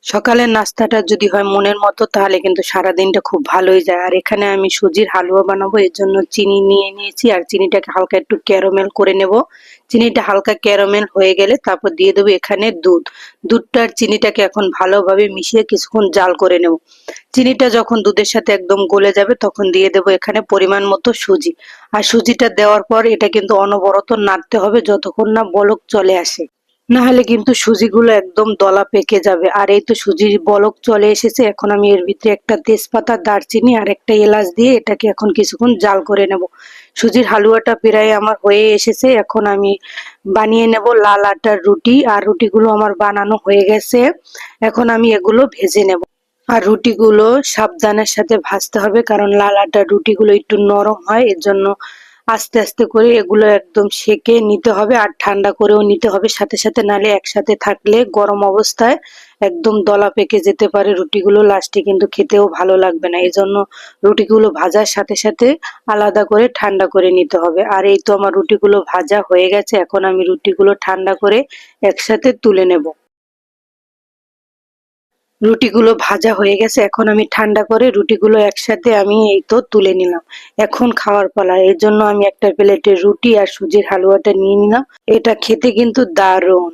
সকালের নাস্তাটা যদি হয় মনের মতো তাহলে কিন্তু সারাদিনটা খুব ভালোই যায়। আর এখানে আমি সুজির হালুয়া বানাবো, এর জন্য চিনি নিয়ে নিয়েছি আর চিনিটাকে হালকা একটু ক্যারামেল করে নেব। চিনিটা হালকা ক্যারামেল হয়ে গেলে তারপর দিয়ে দেবো এখানে দুধ। দুধটা আর চিনিটাকে এখন ভালোভাবে মিশিয়ে কিছুক্ষণ জাল করে নেব। চিনিটা যখন দুধের সাথে একদম গলে যাবে তখন দিয়ে দেবো এখানে পরিমাণ মতো সুজি। আর সুজিটা দেওয়ার পর এটা কিন্তু অনবরত নাড়তে হবে যতক্ষণ না বলক চলে আসে। না হলে কিন্তু সুজিগুলো একদম দলা পেকে যাবে। আর এই তো সুজির বলক চলে এসেছে, এখন আমি এর ভিতরে একটা তেজপাতা, দারচিনি আর একটা এলাচ দিয়ে এটাকে এখন কিছুক্ষণ জাল করে নেব। সুজির হালুয়াটা প্রায় আমার হয়ে এসেছে, এখন আমি বানিয়ে নেব লাল আটার রুটি। আর রুটিগুলো আমার বানানো হয়ে গেছে, এখন আমি এগুলো ভেজে নেব। আর রুটিগুলো সাবধানের সাথে ভাজতে হবে, কারণ লাল আটার রুটিগুলো একটু নরম হয়, এর জন্য আস্তে আস্তে করে এগুলো একদম সেকে নিতে হবে আর ঠান্ডা করেও নিতে হবে সাথে সাথে, নালে একসাথে থাকলে গরম অবস্থায় একদম দলা পেকে যেতে পারে রুটিগুলো, লাস্টে কিন্তু খেতেও ভালো লাগবে না। এই জন্য রুটিগুলো ভাজার সাথে সাথে আলাদা করে ঠান্ডা করে নিতে হবে। আর এই তো আমার রুটিগুলো ভাজা হয়ে গেছে, এখন আমি রুটিগুলো ঠান্ডা করে একসাথে তুলে নেব। রুটিগুলো ভাজা হয়ে গেছে, এখন আমি ঠান্ডা করে রুটিগুলো একসাথে আমি এই তো তুলে নিলাম। এখন খাওয়ার পালা, এর জন্য আমি একটা প্লেটে রুটি আর সুজির হালুয়াটা নিয়ে নিলাম। এটা খেতে কিন্তু দারুণ।